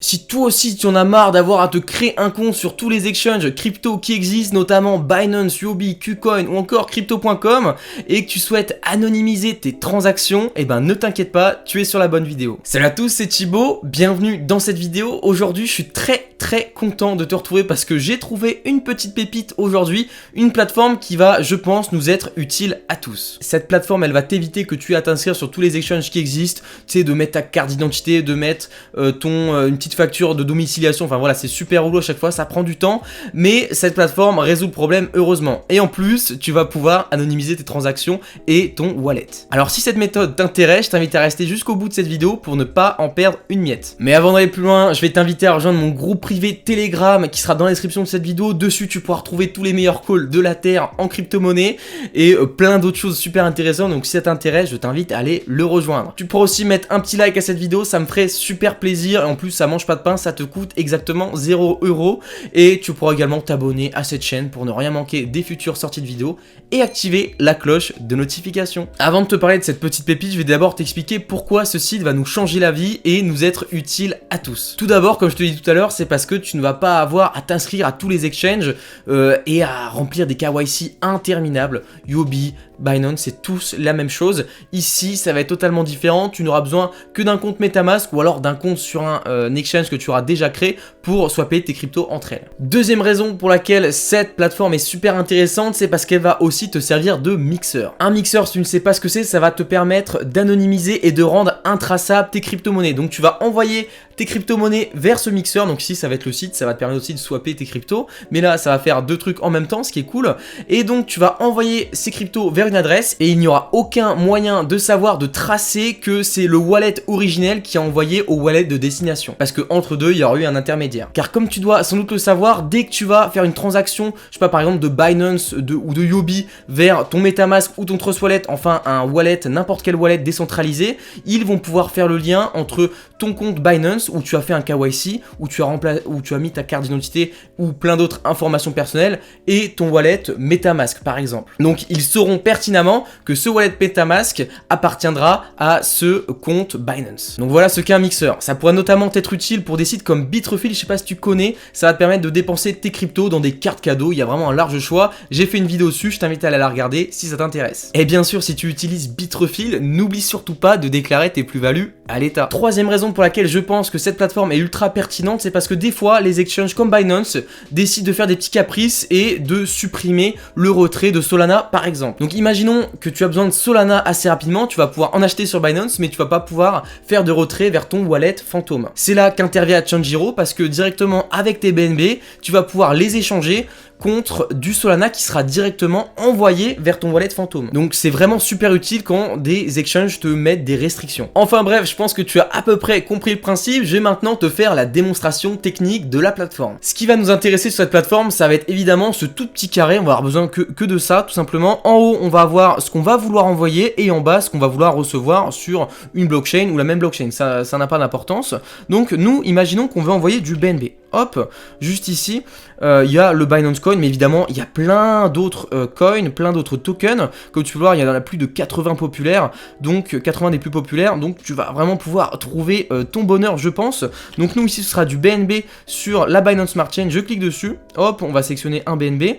Si toi aussi tu en as marre d'avoir à te créer un compte sur tous les exchanges crypto qui existent, notamment Binance, Huobi, KuCoin ou encore Crypto.com, et que tu souhaites anonymiser tes transactions, eh ben ne t'inquiète pas, tu es sur la bonne vidéo. Salut à tous, c'est Thibaut, bienvenue dans cette vidéo. Aujourd'hui je suis très content de te retrouver parce que j'ai trouvé une petite pépite aujourd'hui, une plateforme qui va, je pense, nous être utile à tous. Cette plateforme, elle va t'éviter que tu aies à t'inscrire sur tous les exchanges qui existent, tu sais, de mettre ta carte d'identité, de mettre une petite facture de domiciliation, enfin voilà, c'est super relou à chaque fois, ça prend du temps, mais cette plateforme résout le problème heureusement. Et en plus, tu vas pouvoir anonymiser tes transactions et ton wallet. Alors si cette méthode t'intéresse, je t'invite à rester jusqu'au bout de cette vidéo pour ne pas en perdre une miette. Mais avant d'aller plus loin, je vais t'inviter à rejoindre mon groupe privé Telegram qui sera dans la description de cette vidéo. Dessus, tu pourras retrouver tous les meilleurs calls de la Terre en crypto-monnaie et plein d'autres choses super intéressantes. Donc si ça t'intéresse, je t'invite à aller le rejoindre. Tu pourras aussi mettre un petit like à cette vidéo, ça me ferait super plaisir. Et en plus, ça mange pas de pain, ça te coûte exactement 0 €. Et tu pourras également t'abonner à cette chaîne pour ne rien manquer des futures sorties de vidéos et activer la cloche de notification. Avant de te parler de cette petite pépite, je vais d'abord t'expliquer pourquoi ce site va nous changer la vie et nous être utile à tous. Tout d'abord, comme je te l'ai dit tout à l'heure, c'est parce que tu ne vas pas avoir à t'inscrire à tous les exchanges et à remplir des KYC interminables. Huobi, Binance, c'est tous la même chose. Ici, ça va être totalement différent. Tu n'auras besoin que d'un compte MetaMask ou alors d'un compte sur un exchange que tu auras déjà créé pour swapper tes cryptos entre elles. Deuxième raison pour laquelle cette plateforme est super intéressante, c'est parce qu'elle va aussi te servir de mixeur. Un mixeur, si tu ne sais pas ce que c'est, ça va te permettre d'anonymiser et de rendre intraçables tes crypto-monnaies. Donc tu vas envoyer tes crypto-monnaies vers ce mixeur. Donc ici, ça va être le site, ça va te permettre aussi de swapper tes cryptos. Mais là, ça va faire deux trucs en même temps, ce qui est cool. Et donc tu vas envoyer ces cryptos vers une adresse et il n'y aura aucun moyen de savoir, de tracer que c'est le wallet originel qui a envoyé au wallet de destination. Parce que entre deux, il y aura eu un intermédiaire. Car comme tu dois sans doute le savoir, dès que tu vas faire une transaction, je sais pas, par exemple de Binance ou de Huobi vers ton MetaMask ou ton Trust Wallet, enfin un wallet, n'importe quel wallet décentralisé, ils vont pouvoir faire le lien entre ton compte Binance où tu as fait un KYC, où tu as mis ta carte d'identité ou plein d'autres informations personnelles et ton wallet MetaMask par exemple. Donc ils sauront pertinemment que ce wallet MetaMask appartiendra à ce compte Binance. Donc voilà ce qu'est un mixeur. Ça pourrait notamment être utile pour des sites comme Bitrefill, je sais pas si tu connais, ça va te permettre de dépenser tes cryptos dans des cartes cadeaux, il y a vraiment un large choix. J'ai fait une vidéo dessus, je t'invite à aller la regarder si ça t'intéresse. Et bien sûr, si tu utilises Bitrefill, n'oublie surtout pas de déclarer tes plus-values à l'État. Troisième raison pour laquelle je pense que cette plateforme est ultra pertinente, c'est parce que des fois, les exchanges comme Binance décident de faire des petits caprices et de supprimer le retrait de Solana par exemple. Donc imaginons que tu as besoin de Solana assez rapidement, tu vas pouvoir en acheter sur Binance, mais tu vas pas pouvoir faire de retrait vers ton wallet fantôme. C'est là qu'intervient Chanjiro parce que directement avec tes BNB, tu vas pouvoir les échanger contre du Solana qui sera directement envoyé vers ton wallet fantôme. Donc c'est vraiment super utile quand des exchanges te mettent des restrictions. Enfin bref, je pense que tu as à peu près compris le principe. Je vais maintenant te faire la démonstration technique de la plateforme. Ce qui va nous intéresser sur cette plateforme, ça va être évidemment ce tout petit carré. On va avoir besoin que de ça, tout simplement. En haut, on va avoir ce qu'on va vouloir envoyer et en bas, ce qu'on va vouloir recevoir sur une blockchain ou la même blockchain. Ça n'a pas d'importance. Donc nous, imaginons qu'on veut envoyer du BNB. Hop, juste ici, il y a le Binance Coin, mais évidemment, il y a plein d'autres coins, plein d'autres tokens. Comme tu peux voir, il y en a plus de 80 populaires, donc 80 des plus populaires. Donc tu vas vraiment pouvoir trouver ton bonheur, je pense. Donc nous, ici, ce sera du BNB sur la Binance Smart Chain. Je clique dessus, hop, on va sélectionner un BNB.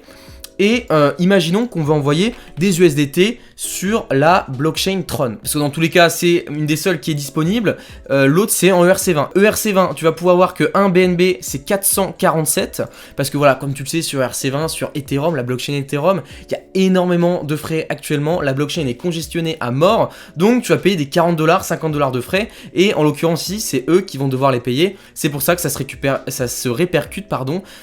Et imaginons qu'on veut envoyer des USDT sur la blockchain Tron. Parce que dans tous les cas, c'est une des seules qui est disponible. L'autre, c'est en ERC20. ERC20, tu vas pouvoir voir que un BNB, c'est 447. Parce que voilà, comme tu le sais, sur ERC20, sur Ethereum, la blockchain Ethereum, il y a énormément de frais actuellement. La blockchain est congestionnée à mort. Donc, tu vas payer des 40 $, 50 $ de frais. Et en l'occurrence, ici, c'est eux qui vont devoir les payer. C'est pour ça que ça se répercute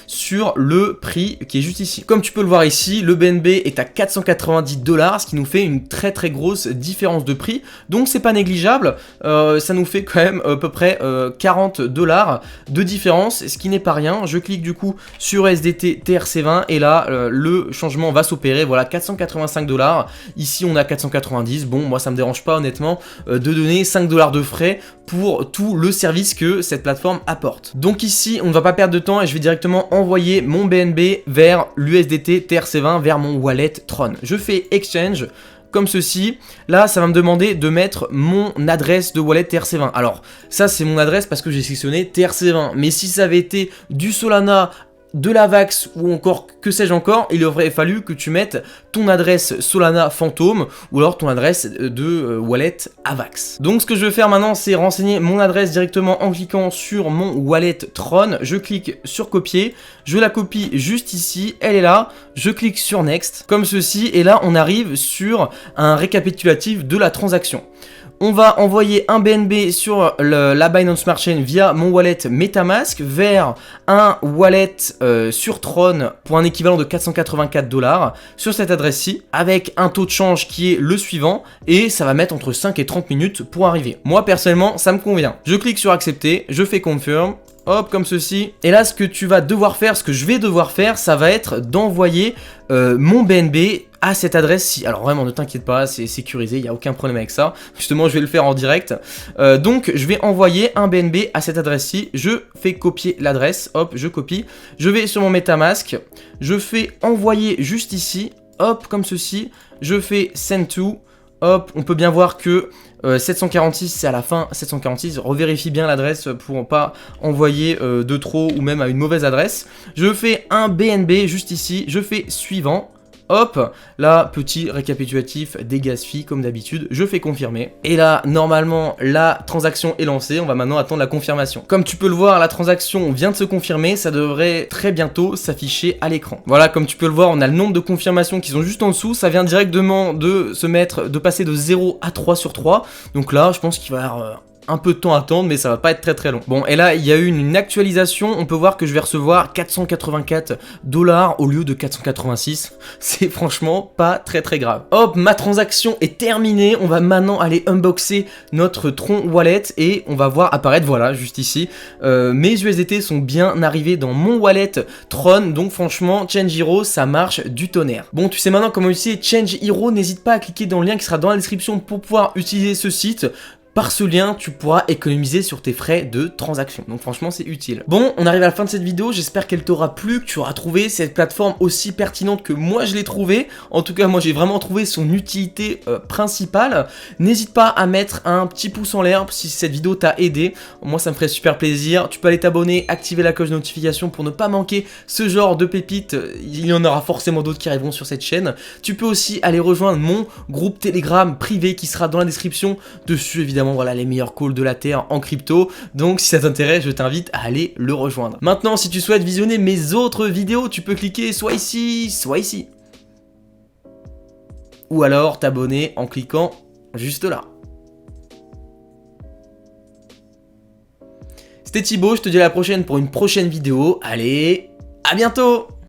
sur le prix qui est juste ici. Comme tu peux le voir ici, le BNB est à 490 $, ce qui nous fait une très grosse différence de prix, donc c'est pas négligeable. Ça nous fait quand même à peu près 40 $ de différence, ce qui n'est pas rien. Je clique du coup sur USDT TRC20 et là le changement va s'opérer. Voilà, 485 $, ici on a 490. Bon, moi ça me dérange pas honnêtement de donner 5 $ de frais pour tout le service que cette plateforme apporte. Donc ici, on ne va pas perdre de temps et je vais directement envoyer mon BNB vers l'USDT TRC20, vers mon wallet Tron. Je fais Exchange. comme ceci. Là, ça va me demander de mettre mon adresse de wallet TRC20. Alors, ça, c'est mon adresse parce que j'ai sélectionné TRC20. Mais si ça avait été du Solana, de l'Avax ou encore que sais-je encore, il aurait fallu que tu mettes ton adresse Solana fantôme ou alors ton adresse de wallet Avax. Donc ce que je vais faire maintenant, c'est renseigner mon adresse directement en cliquant sur mon wallet Tron. Je clique sur copier, je la copie juste ici, elle est là, je clique sur next comme ceci et là on arrive sur un récapitulatif de la transaction. On va envoyer un BNB sur la Binance Smart Chain via mon wallet Metamask vers un wallet sur Tron pour un équivalent de 484 $ sur cette adresse-ci avec un taux de change qui est le suivant et ça va mettre entre 5 et 30 minutes pour arriver. Moi personnellement ça me convient. Je clique sur accepter, je fais confirm. Hop, comme ceci. Et là, ce que tu vas devoir faire, ce que je vais devoir faire, ça va être d'envoyer mon BNB à cette adresse-ci. Alors vraiment, ne t'inquiète pas, c'est sécurisé, il n'y a aucun problème avec ça. Justement, je vais le faire en direct. Donc, je vais envoyer un BNB à cette adresse-ci. Je fais copier l'adresse. Hop, je copie. Je vais sur mon MetaMask. Je fais envoyer juste ici. Hop, comme ceci. Je fais send to. Hop, on peut bien voir que 746 c'est à la fin 746, revérifie bien l'adresse pour pas envoyer de trop ou même à une mauvaise adresse. Je fais un BNB juste ici, je fais suivant. Hop, là, petit récapitulatif des gas fees comme d'habitude, je fais confirmer. Et là, normalement, la transaction est lancée, on va maintenant attendre la confirmation. Comme tu peux le voir, la transaction vient de se confirmer, ça devrait très bientôt s'afficher à l'écran. Voilà, comme tu peux le voir, on a le nombre de confirmations qui sont juste en dessous, ça vient directement de passer de 0 à 3 sur 3. Donc là, je pense qu'il va y avoir un peu de temps à attendre, mais ça va pas être très long. Bon, et là, il y a eu une actualisation. On peut voir que je vais recevoir 484 $ au lieu de 486. C'est franchement pas très grave. Hop, ma transaction est terminée. On va maintenant aller unboxer notre Tron Wallet et on va voir apparaître, voilà, juste ici. Mes USDT sont bien arrivés dans mon wallet Tron. Donc franchement, Change Hero, ça marche du tonnerre. Bon, tu sais maintenant comment utiliser Change Hero. N'hésite pas à cliquer dans le lien qui sera dans la description pour pouvoir utiliser ce site. Par ce lien, tu pourras économiser sur tes frais de transaction. Donc franchement, c'est utile. Bon, on arrive à la fin de cette vidéo. J'espère qu'elle t'aura plu, que tu auras trouvé cette plateforme aussi pertinente que moi je l'ai trouvée. En tout cas, moi j'ai vraiment trouvé son utilité principale. N'hésite pas à mettre un petit pouce en l'air si cette vidéo t'a aidé. Moi, ça me ferait super plaisir. Tu peux aller t'abonner, activer la cloche de notification pour ne pas manquer ce genre de pépites. Il y en aura forcément d'autres qui arriveront sur cette chaîne. Tu peux aussi aller rejoindre mon groupe Telegram privé qui sera dans la description. Dessus, évidemment, voilà les meilleurs calls de la Terre en crypto. Donc si ça t'intéresse, je t'invite à aller le rejoindre. Maintenant, si tu souhaites visionner mes autres vidéos, tu peux cliquer soit ici, soit ici. Ou alors t'abonner en cliquant juste là. C'était Thibaut, je te dis à la prochaine pour une prochaine vidéo. Allez, à bientôt!